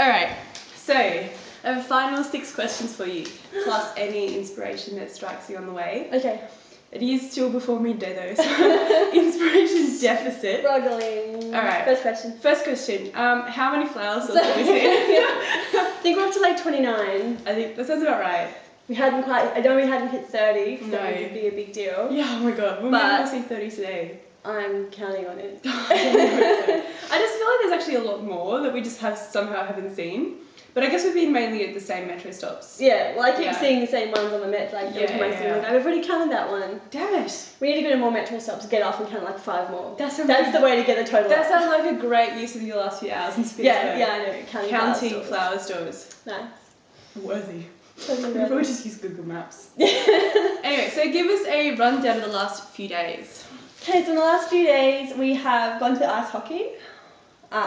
Alright, so I have a final 6 questions for you, plus any inspiration that strikes you on the way. Okay. It is still before midday though, so inspiration deficit. Struggling. Alright. First question. How many flower stores have we seen? I think we're up to like 29. I think that sounds about right. I know we hadn't hit 30, so No. that would be a big deal. Yeah, oh my god, we'll maybe see 30 today. I'm counting on it. I just feel like there's actually a lot more that we just somehow haven't seen. But I guess we've been mainly at the same metro stops. Yeah, well I keep seeing the same ones on the metro, like every time I see them, like, I've already counted that one. Damn it. We need to go to more metro stops, get off and count like 5 more. That's the way to get the total That up. sounds like a great use of your last few hours in Spitz. Yeah, I know. Counting flower stores. Nice. Worthy. Totally We probably just use Google Maps. Anyway, so give us a rundown of the last few days. Okay, so in the last few days we have gone to ice hockey.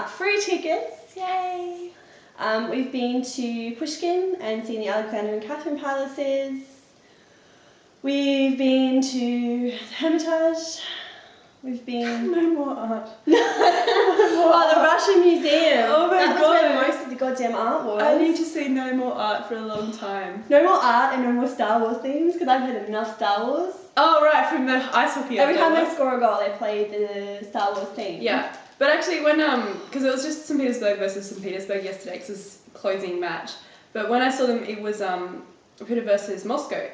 Free tickets, yay! We've been to Pushkin and seen the Alexander and Catherine Palaces. We've been to the Hermitage. We've been... No more art. Oh, the Russian Museum. Oh my god. That was where most of the goddamn art was. I need to see no more art for a long time. No more art and no more Star Wars things, because I've had enough Star Wars. Oh right, from the ice hockey. Every time they score a goal, they play the Star Wars theme. Yeah, but actually when, because it was just St. Petersburg versus St. Petersburg yesterday, because it was a closing match. But when I saw them, it was Peter versus Moscow.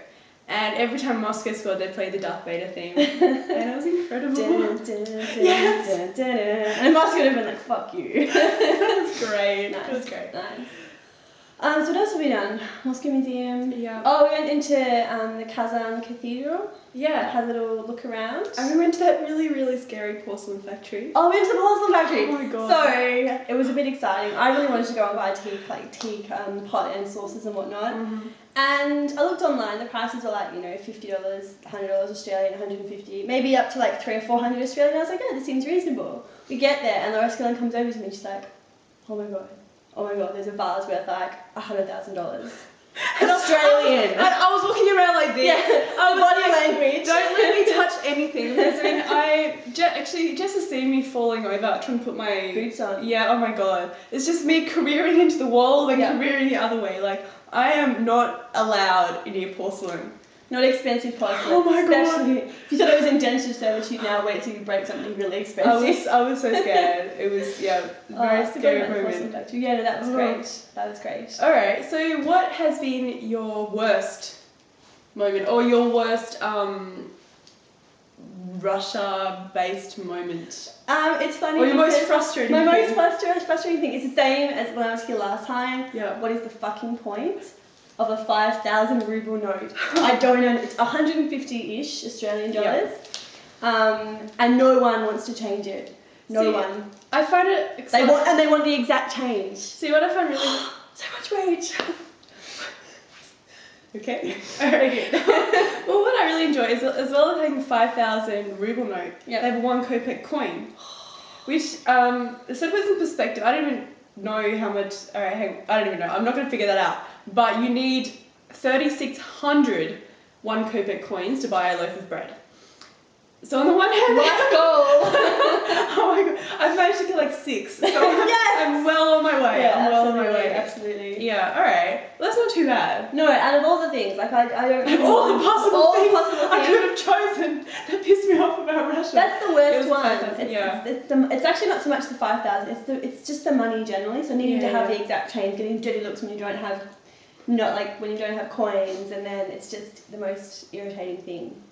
And every time Moscow scored, they played the Darth Vader theme. And it was incredible. Yes! And Moscow would have been like, fuck you. That was great. Nice. It was great. Nice. So what else have we done? Moscow Museum. Yeah. Oh, we went into the Kazan Cathedral. Yeah. Had a little look around. And we went to that really, really scary porcelain factory. Oh, we went to the porcelain factory. Oh my god. So it was a bit exciting. I really wanted to go and buy teak pot and sauces and whatnot. And I looked online, the prices were like, $50, $100 Australian, 150, maybe up to like 300 or 400 Australian. I was like, oh, this seems reasonable. We get there and the Australian comes over to me and she's like, oh my god, there's a vase worth like $100,000. Australian. And I was walking around like this. Yeah, I was body language. Don't let me touch anything. Because Jess has seen me falling over trying to put my boots on. Yeah, oh my god. It's just me careering into the wall and careering the other way. Like, I am not allowed near porcelain. Not expensive porcelain. Oh my god. If you thought it was indentured servitude, now wait till you break something really expensive. I was so scared. It was, very scary moment. Yeah, no, that was great. That was great. Alright, so what has been your worst moment, or your worst Russia-based moment? It's funny. Or your most frustrating thing? My most frustrating thing is the same as when I was here last time. Yeah. What is the fucking point of a 5,000 ruble note? I don't know. It's 150-ish Australian dollars. And no one wants to change it. No one. I find it exciting. They want the exact change. See, what I find really... So much rage. Okay. Alright. Well, what I really enjoy is, as well as having 5,000 ruble note, they have a 1 kopeck coin. Which, sort of puts in perspective, I don't even know how much... Alright, hang on. I don't even know. I'm not going to figure that out. But you need 3,600 1 kopeck coins to buy a loaf of bread. So on the one hand... Life goal! Oh my god. I've managed to collect 6. So I'm well on my way. Yeah, I'm well on my way. Absolutely. Yeah, alright. Well, that's not too bad. No, out of all the things, like I don't... All the possible things I could have chosen that pissed me off about Russia. That's the worst one. It's actually not so much the 5,000, it's just the money generally. So needing to have the exact change, getting dirty looks when you don't have when you don't have coins, and then it's just the most irritating thing.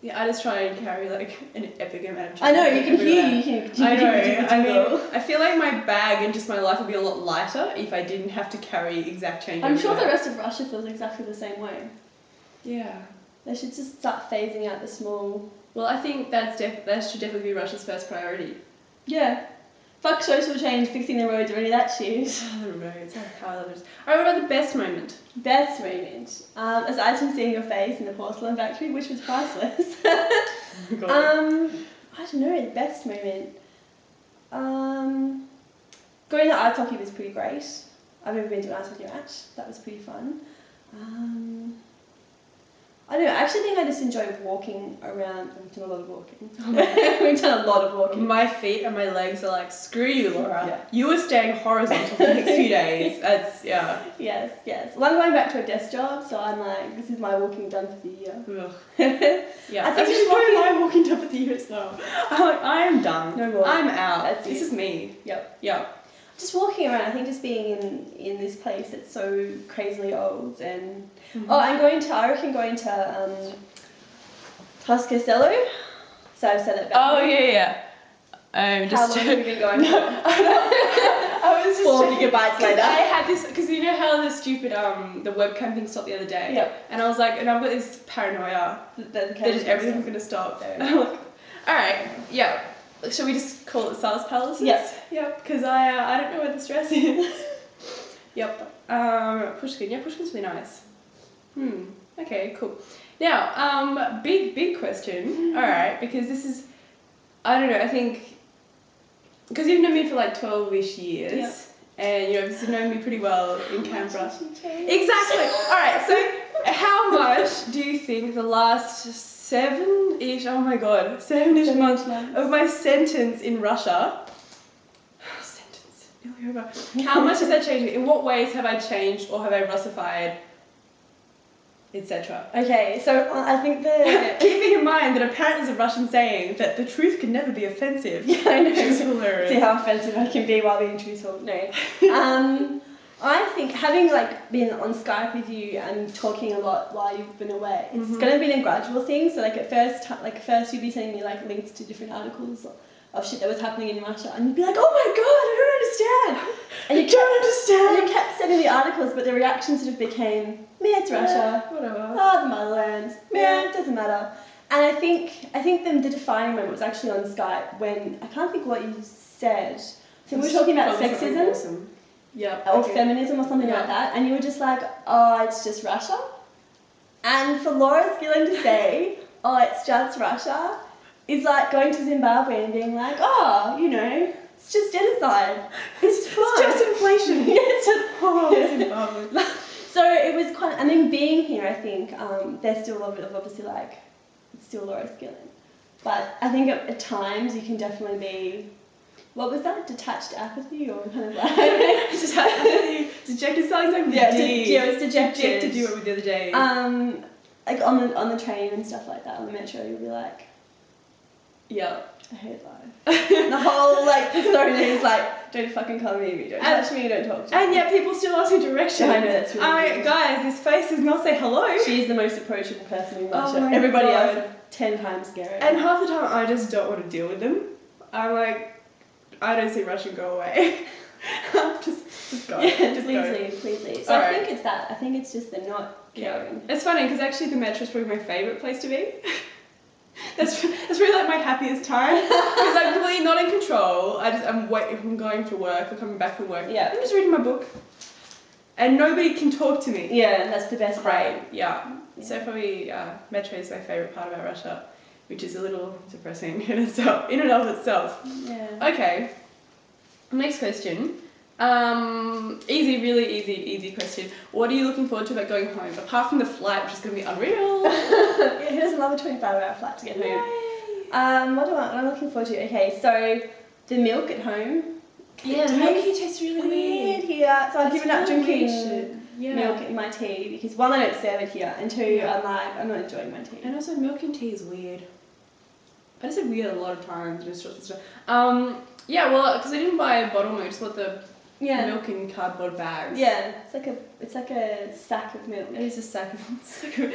Yeah, I just try and carry like an epic amount of change. I know, you can hear you. I know. I mean, I feel like my bag and just my life would be a lot lighter if I didn't have to carry exact change. I'm sure the rest of Russia feels exactly the same way. Yeah. They should just start phasing out the small... Well, I think that should definitely be Russia's first priority. Yeah. Fuck social change, fixing the roads, or any of that shit. The roads, how I love it. Alright, what about the best moment? Best moment? Aside from seeing your face in the porcelain factory, which was priceless. I don't know, the best moment. Going to ice hockey was pretty great. I've never been to an ice hockey match. That was pretty fun. I don't know, I actually think I just enjoy walking around. We've done a lot of walking. We've done a lot of walking. My feet and my legs are like, screw you, Laura. Yeah. You are staying horizontal for the next few days. That's, yeah. Yes. Well, I'm going back to a desk job, so I'm like, this is my walking done for the year. Ugh. Yeah. I think just probably my walking done for the year as well. I'm like, I am done. No more. I'm out. That's this it. is me. Yep. Just walking around, I think just being in this place that's so crazily old and I reckon going to Toscasello. So I've said it back. Oh yeah. How long have you been going for? I was just 4 checking, gigabytes later. I had this, because you know how the stupid the webcam thing stopped the other day? Yep. And I was like, and I've got this paranoia that just everything's going to stop. And I'm like, alright, yeah. Shall we just call it Sars paralysis? Yep, because I don't know where the stress is. Yep. Pushkin. Yeah, Pushkin's really nice. Okay, cool. Now, big question. Alright, because this is, I don't know, I think, because you've known me for like 12-ish years. Yep. And you've known me pretty well in Canberra. Exactly. Alright, so how much do you think the last 7-ish, oh my god, 7-ish months of my sentence in Russia, nearly over, how much has that changed? In what ways have I changed or have I Russified, etc.? Okay, so I think keeping in mind that apparently there's a Russian saying that the truth can never be offensive. Yeah, I know. Which is hilarious. See how offensive I can be while being truthful. No. I think having like been on Skype with you and talking a lot while you've been away, it's going to be a gradual thing. So like at first you'd be sending me like links to different articles of shit that was happening in Russia, and you'd be like, oh my god, I don't understand. And you don't understand. And you kept sending the articles, but the reaction sort of became, meh, it's Russia. Whatever. Oh, the motherland. Meh, it doesn't matter. And I think the defining moment was actually on Skype when I can't think what you said. So we were talking about sexism. Awesome. Yep. Or feminism or something like that, and you were just like, oh, it's just Russia. And for Laura Skillen to say, oh, it's just Russia, is like going to Zimbabwe and being like, oh, you know, it's just genocide. It's fine. It's just inflation. Yeah, it's just Zimbabwe. So it was quite, I mean, being here, I think, there's still a little bit of obviously like, it's still Laura Skillen. But I think at times you can definitely be, what was that? Detached apathy or kind of like... Detached apathy, dejected, sounds like it was dejected. Dejected you were the other day. Like on the train and stuff like that, on the metro, you'll be like, yeah, I hate life. The whole like persona is like, don't fucking come near me, don't touch me, don't talk to me. And yet people still ask me directions. I know, that's really weird. Guys, this face does not say hello. She's the most approachable person in Russia. Oh Everybody God. else 10 times scarier. And half the time I just don't want to deal with them. I'm like, I don't see Russian, go away. just go. Yeah, just please leave. So I think it's that. I think it's just the not caring. It's funny because actually the metro is probably my favourite place to be. That's really like my happiest time because I'm completely not in control. I'm going to work or coming back from work. Yeah. I'm just reading my book, and nobody can talk to me. Yeah, that's the best part. Yeah. So probably metro is my favourite part about Russia, which is a little depressing in and of itself. Yeah. Okay. Next question. Really easy question. What are you looking forward to about going home? Apart from the flight, which is going to be unreal. Yeah, who doesn't love a 25-hour flight to get home? Yay. What am I looking forward to? Okay, so the milk at home. Yeah, the milk here tastes really weird here. So I've given up drinking weird. milk in my tea because one, I don't serve it here, and two, I'm not enjoying my tea. And also milk in tea is weird. I just said weird a lot of times in restaurants and stuff. Yeah, well, because I didn't buy a bottle milk, I just bought the milk in cardboard bags. Yeah, it's like a sack of milk. It is a sack of when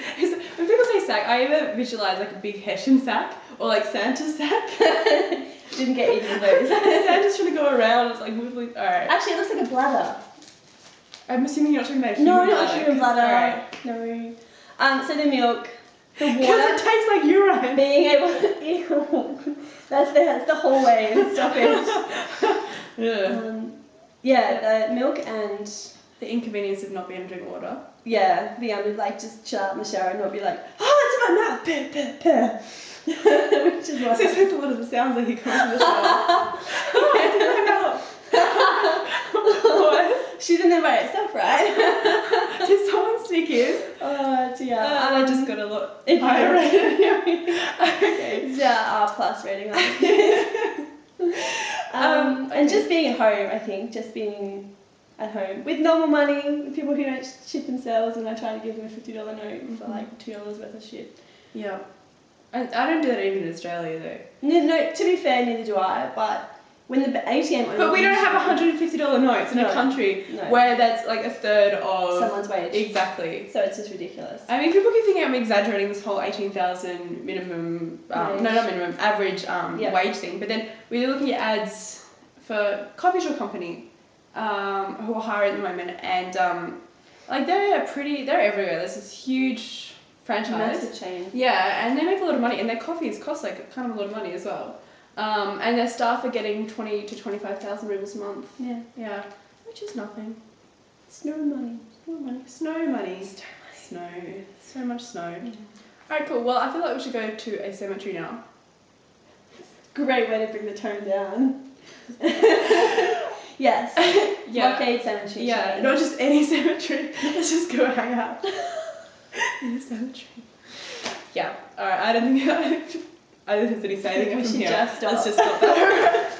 people say sack, I either visualise like a big Hessian sack or like Santa's sack. Didn't get either of those. Santa's trying to go around, it's like alright. Actually, it looks like a bladder. I'm assuming you're not talking about a human bladder. No, not a human bladder. Alright. No. So the milk, the water. Because it tastes like urine. Being able to... That's the whole way. Stop it. Yeah. The milk and... The inconvenience of not being able to drink water. Yeah, being able to like just chill out in the shower and not be like, oh, it's in my mouth, peh, peh, peh. Which is what... So it's a lot of the sounds like he comes in the shower. Oh, it's in my mouth. What? She's in there by herself, right? Did someone stick is. Oh dear. I just got a lot higher rating. Okay. Yeah, R+ rating. And just being at home, I think, just being at home with normal money, with people who don't ship themselves, and I try to give them a $50 note for like $2 worth of shit. Yeah. I don't do that even in Australia though. No, to be fair, neither do I, but when the ATM... But we don't have $150 notes in a country where that's like a third of... someone's wage. Exactly. So it's just ridiculous. I mean, people keep thinking I'm exaggerating this whole 18,000 minimum... no, not minimum, average wage thing. But then we're looking at ads for coffee shop company who are hiring at the moment, and like they're everywhere. There's this huge franchise. Massive chain. Yeah, and they make a lot of money, and their coffees cost like kind of a lot of money as well. And their staff are getting 20 to 25,000 rubles a month. Yeah. Yeah, which is nothing. Snow money. Snow money. Snow money. Snow. So much snow. Yeah. Alright, cool. Well, I feel like we should go to a cemetery now. Great way to bring the tone down. Yes. Yeah. Blockade cemetery. Yeah, not just any cemetery. Let's just go hang out in a cemetery. Yeah. Alright, I don't think there's any saying from here. Just stop. Let's just stop that.